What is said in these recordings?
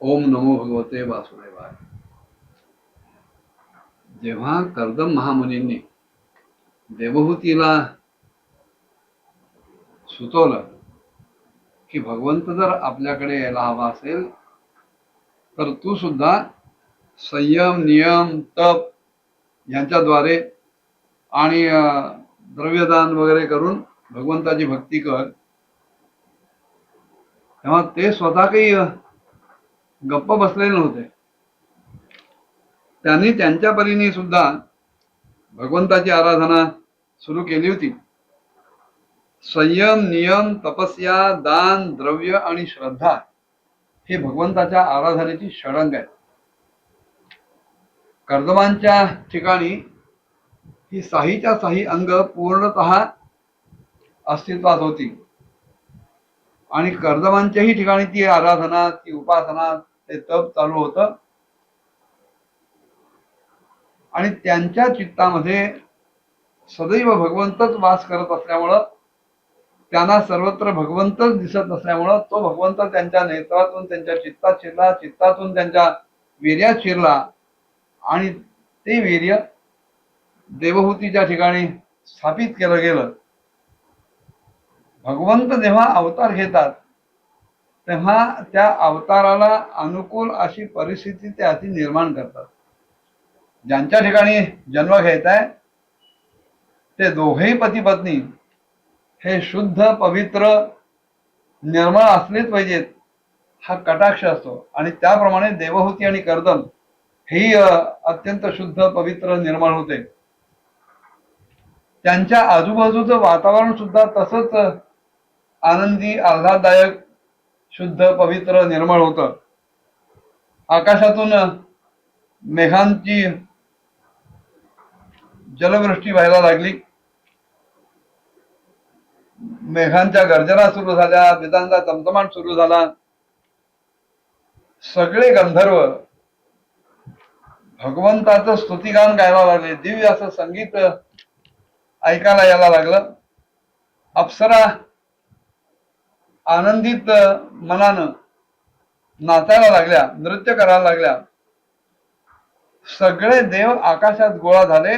ओम नमो भगवते वासुदेवाय. जेव्हा कर्दम महामुनींनी देवहूतीला सुचवलं की भगवंत जर आपल्याकडे यायला हवा असेल तर तू सुद्धा संयम नियम तप यांच्याद्वारे आणि द्रव्यदान वगैरे करून भगवंताची भक्ती कर. तेव्हा ते स्वतः काही गप्प बसलेले नव्हते. त्यांनी त्यांच्या परीने सुद्धा भगवंताची आराधना सुरू केली होती. संयम नियम तपस्या दान द्रव्य आणि श्रद्धा हे भगवंताच्या आराधनेची षडंग आहे. कर्दमांच्या ठिकाणी ही साहीच्या साही अंग पूर्णतः अस्तित्वात होती आणि कर्दमांच्याही ठिकाणी ती आराधना ती उपासना ते तप चालू होतं आणि त्यांच्या चित्तामध्ये सदैव भगवंतच वास करत असल्यामुळं त्यांना सर्वत्र भगवंतच दिसत नसल्यामुळं तो भगवंत त्यांच्या नेत्रातून त्यांच्या चित्तात शिरला, चित्तातून त्यांच्या वीर्यात शिरला आणि ते वीर्य देवहूतीच्या ठिकाणी स्थापित केलं गेलं. भगवंत जेव्हा अवतार घेतात तेव्हा त्या अवताराला अनुकूल अशी परिस्थिती ते अति निर्माण करतात. ज्यांच्या ठिकाणी जन्म घ्यायचा आहे ते दोघेही पती पत्नी हे शुद्ध पवित्र निर्मळ असलेच पाहिजेत हा कटाक्ष असतो आणि त्याप्रमाणे देवहूती आणि कर्दम ही अत्यंत शुद्ध पवित्र निर्मळ होते. त्यांच्या आजूबाजूचं वातावरण सुद्धा तसंच आनंदी आल्हाददायक शुद्ध पवित्र निर्मळ होतं. आकाशातून मेघांची जलवृष्टी व्हायला लागली, मेघांच्या गर्जना सुरू झाल्या, वेदांचा चमचमाट सुरू झाला. सगळे गंधर्व भगवंताचं स्तुतिगान गायला लागले, दिव्य असं संगीत ऐकायला यायला लागलं. अप्सरा आनंदित मनानं नाचायला लागल्या, नृत्य करायला लागल्या. सगळे देव आकाशात गोळा झाले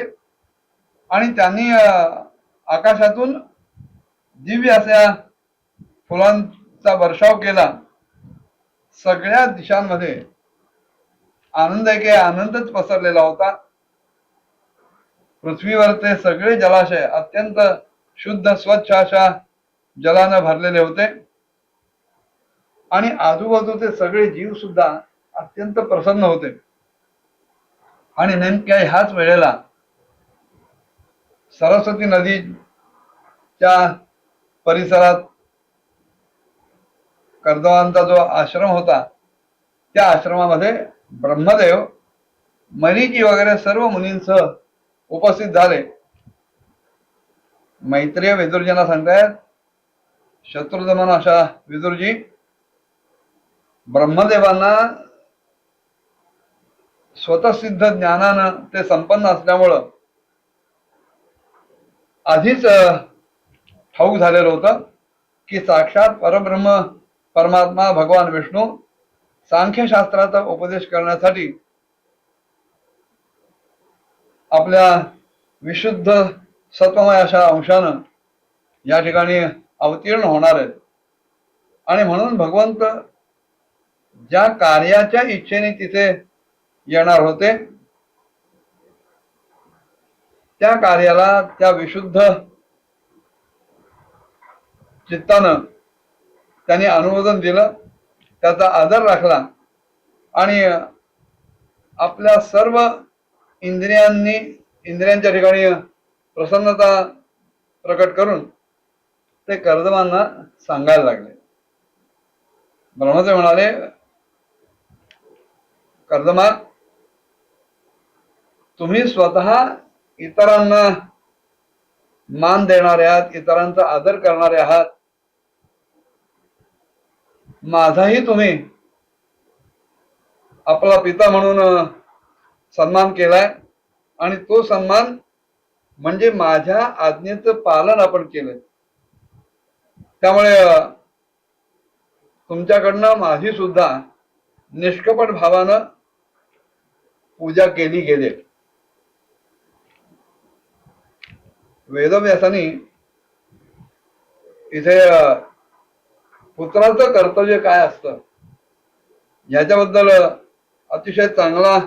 आणि त्यांनी आकाशातून दिव्य अशा फुलांचा वर्षाव केला. सगळ्या दिशांमध्ये आनंदाचे आनंदच पसरलेला होता. पृथ्वीवरचे सगळे जलाशय अत्यंत शुद्ध स्वच्छ अशा जलानं भरलेले होते आणि आजूबाजूचे सगळे जीव सुद्धा अत्यंत प्रसन्न होते. आणि नेमक्या ह्याच वेळेला सरस्वती नदीच्या परिसरात कर्दमांचा जो आश्रम होता त्या आश्रमामध्ये ब्रह्मदेव मरीची वगैरे सर्व मुनींसह उपस्थित झाले. मैत्रेय विदुरजींना सांगतायत, शत्रुदमन अशा विदुरजी ब्रह्मदेवांना स्वतःसिद्ध ज्ञानानं ते संपन्न असल्यामुळं आधीच ठाऊक झालेलं होतं की साक्षात परब्रह्म परमात्मा भगवान विष्णू सांख्यशास्त्राचा उपदेश करण्यासाठी आपल्या विशुद्ध सत्वमय अशा अंशानं या ठिकाणी अवतीर्ण होणार आहेत. आणि म्हणून भगवंत ज्या कार्याच्या इच्छेने तिथे येणार होते त्या कार्याला त्या विशुद्ध चित्तानं त्यांनी अनुमोदन दिलं, त्याचा आदर राखला आणि आपल्या सर्व इंद्रियांच्या ठिकाणी प्रसन्नता प्रकट करून ते कर्दमांना सांगायला लागले. ब्रह्मदेव म्हणाले, कर्दमा तुम्ही स्वतः इतरांना मान देणारे आहात, इतरांचा आदर करणारे आहात. माझाही तुम्ही आपला पिता म्हणून सन्मान केलाय आणि तो सन्मान म्हणजे माझ्या आज्ञेचं पालन आपण केलंय. त्यामुळे तुमच्याकडनं माझी सुद्धा निष्कपट भावानं पूजा केली गेली. वेदव्यासानी इथे पुत्राचं कर्तव्य काय असतं याच्याबद्दल अतिशय चांगला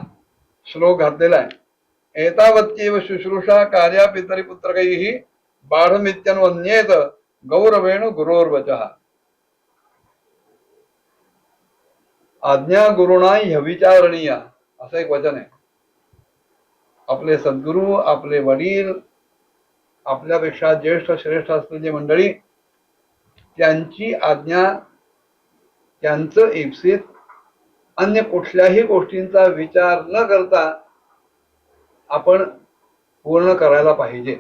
श्लोक घातलेला आहे. एतावत्येव शुश्रूषा कार्या पितरी पुत्रकैः बाढमित्यन्वन्येत गौरवेण गुरोर्वचः. आज्ञा गुरुणा ह्यविचारणीया असं एक वचन आहे. आपले सद्गुरू, आपले वडील, आपल्यापेक्षा ज्येष्ठ श्रेष्ठ असलेली मंडळी, त्यांची आज्ञा, त्यांचं इप्सित अन्य कुठल्याही गोष्टींचा विचार न करता आपण पूर्ण करायला पाहिजे.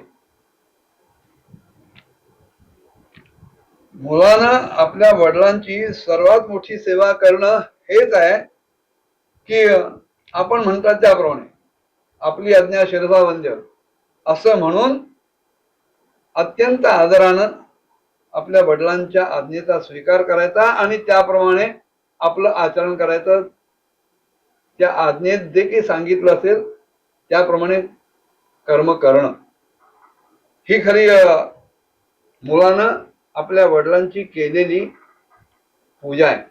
मुलानं आपल्या वडिलांची सर्वात मोठी सेवा करणं हेच आहे की आपण म्हणतात त्याप्रमाणे आपली आज्ञा शिरसा वंद्य असं म्हणून अत्यंत आदरानं आपल्या वडिलांच्या आज्ञेचा स्वीकार करायचा आणि त्याप्रमाणे आपलं आचरण करायचं. त्या आज्ञेत जे काही सांगितलं असेल त्याप्रमाणे कर्म करणं ही खरी मुलानं आपल्या वडिलांची केलेली पूजा आहे.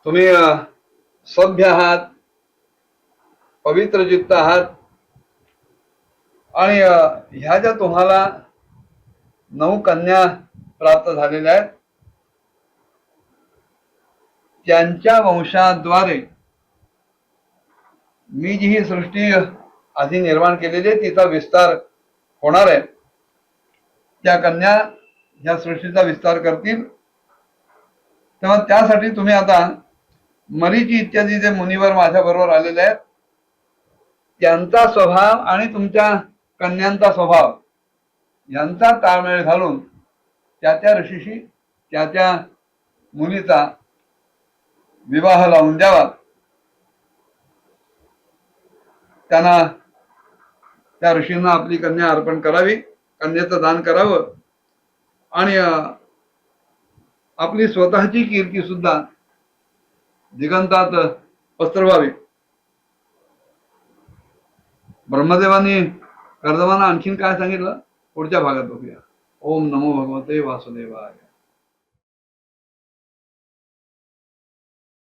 तुम्ही सभ्य आहात, पवित्र चित्त आहात आणि ह्या ज्या तुम्हाला 9 कन्या प्राप्त झालेल्या आहेत त्यांच्या वंशाद्वारे मी जी ही सृष्टी आधी निर्माण केलेली आहे तिचा विस्तार होणार आहे. त्या कन्या ह्या सृष्टीचा विस्तार करतील. तेव्हा त्यासाठी तुम्ही आता मरीची इत्यादी जे मुनिवर माझ्या बरोबर आलेले आहेत त्यांचा स्वभाव आणि तुमच्या कन्यांचा स्वभाव यांचा ताळमेळ घालून त्या ऋषीशी त्या मुलीचा विवाह लावून द्यावा. त्यांना त्या ऋषींना आपली कन्या अर्पण करावी, कन्येचं दान करावं आणि आपली स्वतःची कीर्ती सुद्धा दिगंतात पसरवावी. ब्रह्मदेवांनी कर्दमांना आणखीन काय सांगितलं पुढच्या भागात बघूया. ओम नमो भगवते वासुदेवाय.